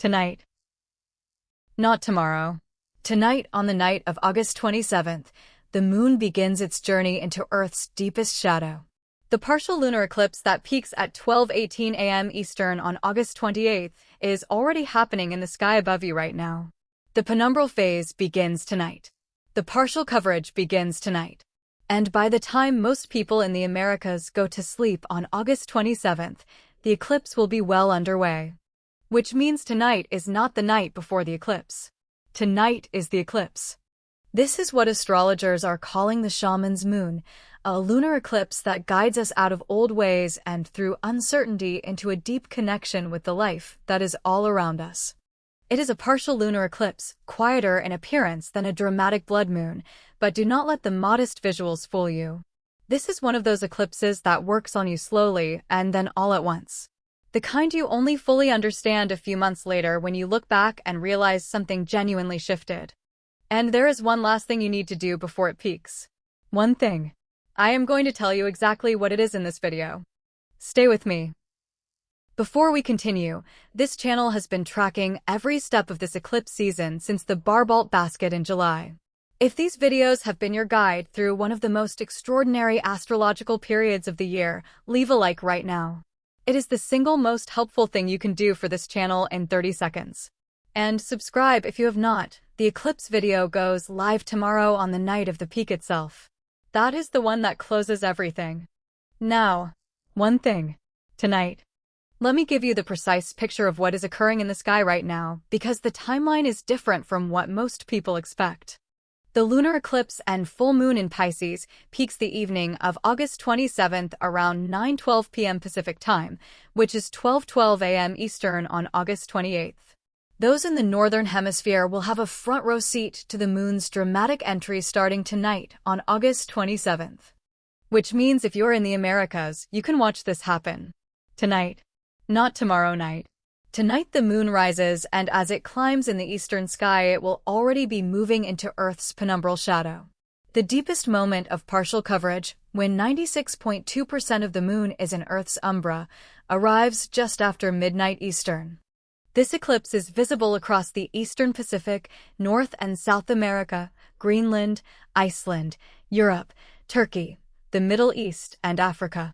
Tonight. Not tomorrow. Tonight, on the night of August 27th, the moon begins its journey into Earth's deepest shadow. The partial lunar eclipse that peaks at 12:18 a.m. Eastern on August 28th is already happening in the sky above you right now. The penumbral phase begins tonight. The partial coverage begins tonight. And by the time most people in the Americas go to sleep on August 27th, the eclipse will be well underway. Which means tonight is not the night before the eclipse. Tonight is the eclipse. This is what astrologers are calling the Shaman's Moon, a lunar eclipse that guides us out of old ways and through uncertainty into a deep connection with the life that is all around us. It is a partial lunar eclipse, quieter in appearance than a dramatic blood moon, but do not let the modest visuals fool you. This is one of those eclipses that works on you slowly and then all at once. The kind you only fully understand a few months later when you look back and realize something genuinely shifted. And there is one last thing you need to do before it peaks. One thing. I am going to tell you exactly what it is in this video. Stay with me. Before we continue, this channel has been tracking every step of this eclipse season since the Barbalt basket in July. If these videos have been your guide through one of the most extraordinary astrological periods of the year, leave a like right now. It is the single most helpful thing you can do for this channel in 30 seconds. And subscribe if you have not. The eclipse video goes live tomorrow on the night of the peak itself. That is the one that closes everything. Now, one thing. Tonight. Let me give you the precise picture of what is occurring in the sky right now, because the timeline is different from what most people expect. The lunar eclipse and full moon in Pisces peaks the evening of August 27th around 9:12 p.m. Pacific Time, which is 12:12 a.m. Eastern on August 28th. Those in the Northern Hemisphere will have a front row seat to the moon's dramatic entry starting tonight on August 27th. Which means if you're in the Americas, you can watch this happen. Tonight. Not tomorrow night. Tonight the moon rises, and as it climbs in the eastern sky it will already be moving into Earth's penumbral shadow. The deepest moment of partial coverage, when 96.2% of the moon is in Earth's umbra, arrives just after midnight Eastern. This eclipse is visible across the eastern Pacific, North and South America, Greenland, Iceland, Europe, Turkey, the Middle East, and Africa.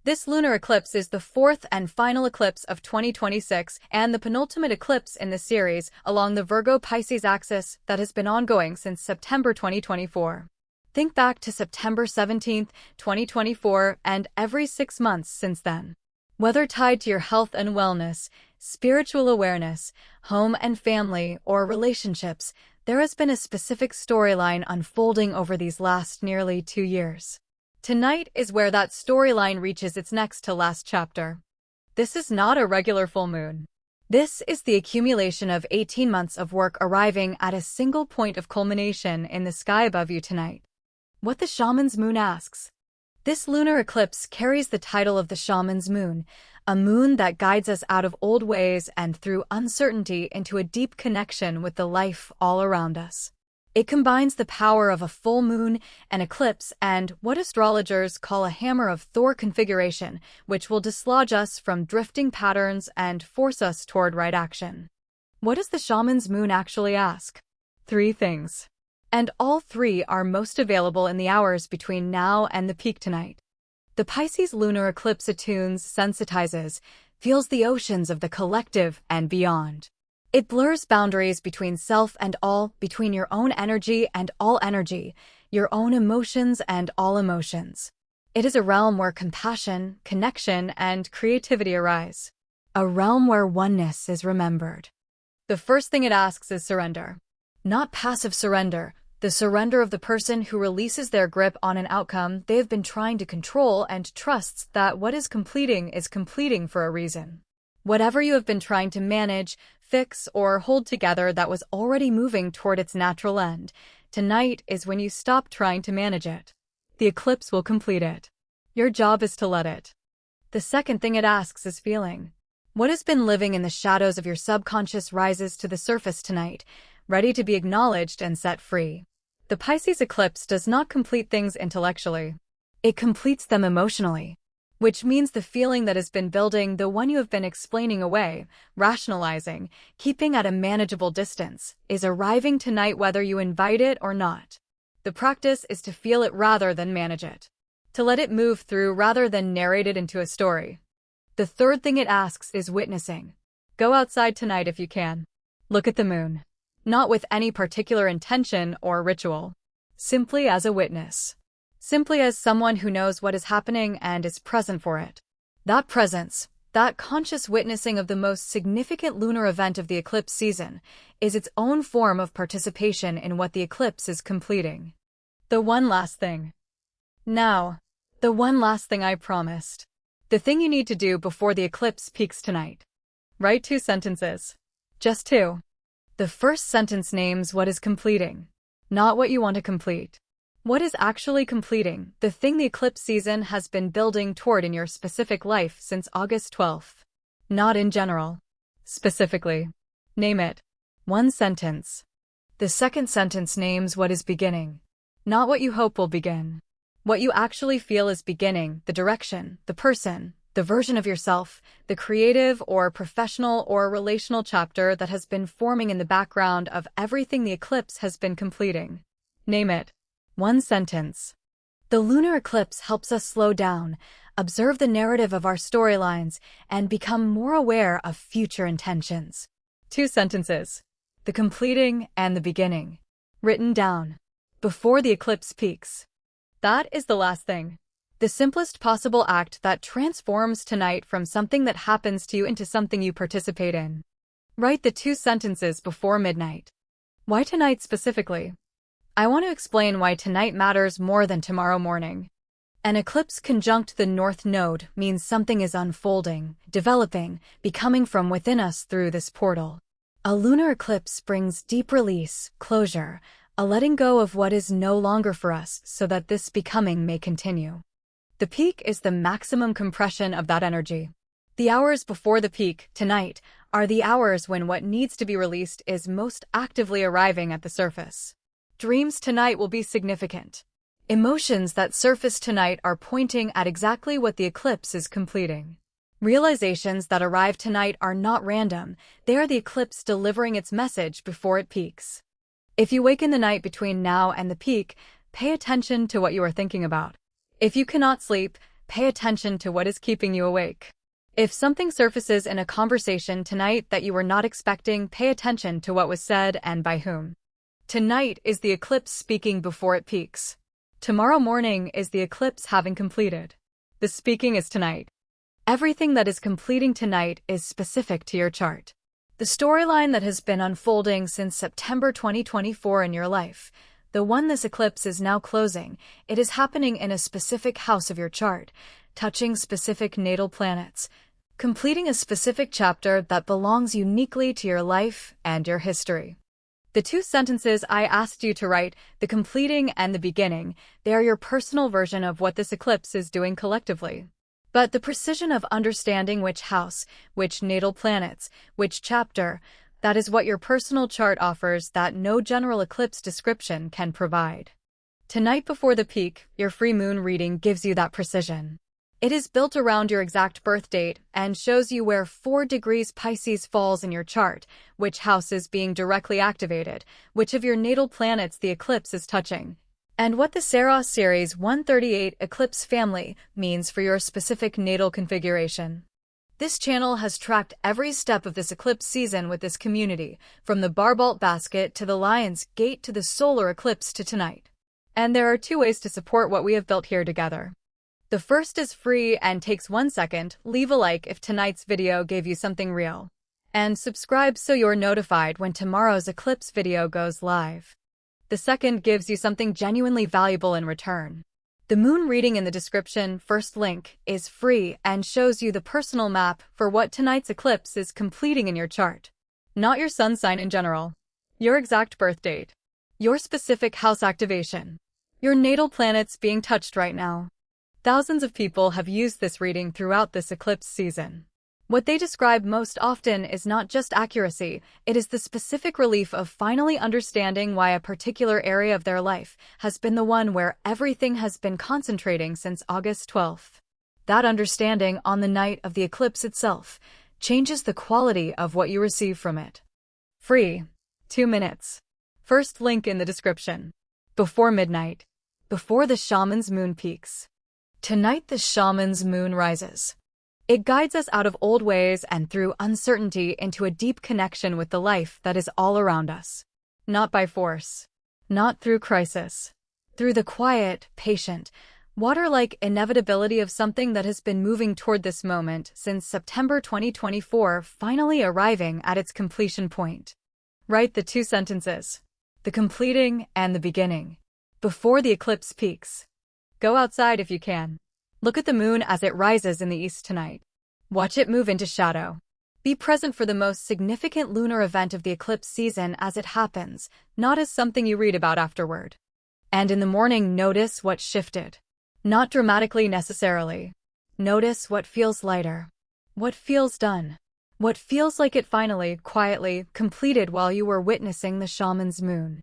This lunar eclipse is the fourth and final eclipse of 2026 and the penultimate eclipse in the series along the Virgo-Pisces axis that has been ongoing since September 2024. Think back to September 17, 2024, and every 6 months since then. Whether tied to your health and wellness, spiritual awareness, home and family, or relationships, there has been a specific storyline unfolding over these last nearly 2 years. Tonight is where that storyline reaches its next to last chapter. This is not a regular full moon. This is the accumulation of 18 months of work arriving at a single point of culmination in the sky above you tonight. What the Shaman's Moon asks. This lunar eclipse carries the title of the Shaman's Moon, a moon that guides us out of old ways and through uncertainty into a deep connection with the life all around us. It combines the power of a full moon, an eclipse, and what astrologers call a hammer of Thor configuration, which will dislodge us from drifting patterns and force us toward right action. What does the Shaman's Moon actually ask? 3 things. And all 3 are most available in the hours between now and the peak tonight. The Pisces lunar eclipse attunes, sensitizes, feels the oceans of the collective and beyond. It blurs boundaries between self and all, between your own energy and all energy, your own emotions and all emotions. It is a realm where compassion, connection, and creativity arise. A realm where oneness is remembered. The first thing it asks is surrender. Not passive surrender, the surrender of the person who releases their grip on an outcome they have been trying to control and trusts that what is completing for a reason. Whatever you have been trying to manage, fix, or hold together that was already moving toward its natural end, tonight is when you stop trying to manage it. The eclipse will complete it. Your job is to let it. The second thing it asks is feeling. What has been living in the shadows of your subconscious rises to the surface tonight, ready to be acknowledged and set free. The Pisces eclipse does not complete things intellectually. It completes them emotionally. which means the feeling that has been building, the one you have been explaining away, rationalizing, keeping at a manageable distance, is arriving tonight whether you invite it or not. The practice is to feel it rather than manage it, to let it move through rather than narrate it into a story. The third thing it asks is witnessing. Go outside tonight if you can. Look at the moon. Not with any particular intention or ritual. Simply as a witness. Simply as someone who knows what is happening and is present for it. That presence, that conscious witnessing of the most significant lunar event of the eclipse season, is its own form of participation in what the eclipse is completing. The one last thing. Now, the one last thing I promised. The thing you need to do before the eclipse peaks tonight. Write 2 sentences. Just 2. The first sentence names what is completing, not what you want to complete. What is actually completing, the thing the eclipse season has been building toward in your specific life since August 12th. Not in general. Specifically. Name it. 1 sentence. The second sentence names what is beginning, not what you hope will begin. What you actually feel is beginning, the direction, the person, the version of yourself, the creative or professional or relational chapter that has been forming in the background of everything the eclipse has been completing. Name it. 1 sentence. The lunar eclipse helps us slow down, observe the narrative of our storylines, and become more aware of future intentions. 2 sentences. The completing and the beginning. Written down. Before the eclipse peaks. That is the last thing. The simplest possible act that transforms tonight from something that happens to you into something you participate in. Write the 2 sentences before midnight. Why tonight specifically? I want to explain why tonight matters more than tomorrow morning. An eclipse conjunct the North Node means something is unfolding, developing, becoming from within us through this portal. A lunar eclipse brings deep release, closure, a letting go of what is no longer for us so that this becoming may continue. The peak is the maximum compression of that energy. The hours before the peak, tonight, are the hours when what needs to be released is most actively arriving at the surface. Dreams tonight will be significant. Emotions that surface tonight are pointing at exactly what the eclipse is completing. Realizations that arrive tonight are not random, they are the eclipse delivering its message before it peaks. If you wake in the night between now and the peak, pay attention to what you are thinking about. If you cannot sleep, pay attention to what is keeping you awake. If something surfaces in a conversation tonight that you were not expecting, pay attention to what was said and by whom. Tonight is the eclipse speaking before it peaks. Tomorrow morning is the eclipse having completed. The speaking is tonight. Everything that is completing tonight is specific to your chart. The storyline that has been unfolding since September 2024 in your life, the one this eclipse is now closing, it is happening in a specific house of your chart, touching specific natal planets, completing a specific chapter that belongs uniquely to your life and your history. The 2 sentences I asked you to write, the completing and the beginning, they are your personal version of what this eclipse is doing collectively. But the precision of understanding which house, which natal planets, which chapter, that is what your personal chart offers that no general eclipse description can provide. Tonight before the peak, your free moon reading gives you that precision. It is built around your exact birth date and shows you where 4 degrees Pisces falls in your chart, which house is being directly activated, which of your natal planets the eclipse is touching, and what the Saros Series 138 Eclipse family means for your specific natal configuration. This channel has tracked every step of this eclipse season with this community, from the Barbalt basket to the Lion's Gate to the solar eclipse to tonight. And there are 2 ways to support what we have built here together. The first is free and takes 1 second. Leave a like if tonight's video gave you something real. And subscribe so you're notified when tomorrow's eclipse video goes live. The second gives you something genuinely valuable in return. The moon reading in the description, first link, is free and shows you the personal map for what tonight's eclipse is completing in your chart. Not your sun sign in general. Your exact birth date. Your specific house activation. Your natal planets being touched right now. Thousands of people have used this reading throughout this eclipse season. What they describe most often is not just accuracy, it is the specific relief of finally understanding why a particular area of their life has been the one where everything has been concentrating since August 12th. That understanding on the night of the eclipse itself changes the quality of what you receive from it. Free. 2 minutes. First link in the description. Before midnight. Before the shaman's moon peaks. Tonight the shaman's moon rises. It guides us out of old ways and through uncertainty into a deep connection with the life that is all around us. Not by force. Not through crisis. Through the quiet, patient, water-like inevitability of something that has been moving toward this moment since September 2024, finally arriving at its completion point. Write the 2 sentences. The completing and the beginning. Before the eclipse peaks. Go outside if you can. Look at the moon as it rises in the east tonight. Watch it move into shadow. Be present for the most significant lunar event of the eclipse season as it happens, not as something you read about afterward. And in the morning, notice what shifted. Not dramatically necessarily. Notice what feels lighter. What feels done. What feels like it finally, quietly, completed while you were witnessing the shaman's moon.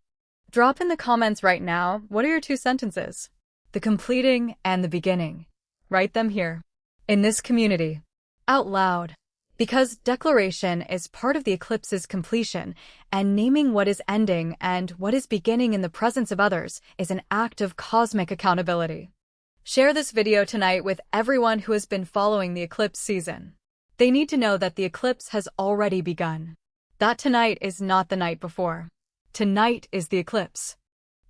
Drop in the comments right now, what are your 2 sentences? The completing and the beginning. Write them here. In this community. Out loud. Because declaration is part of the eclipse's completion, and naming what is ending and what is beginning in the presence of others is an act of cosmic accountability. Share this video tonight with everyone who has been following the eclipse season. They need to know that the eclipse has already begun. That tonight is not the night before. Tonight is the eclipse.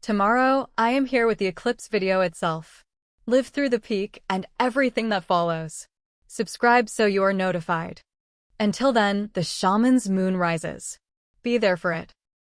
Tomorrow, I am here with the eclipse video itself. Live through the peak and everything that follows. Subscribe so you are notified. Until then, the shaman's moon rises. Be there for it.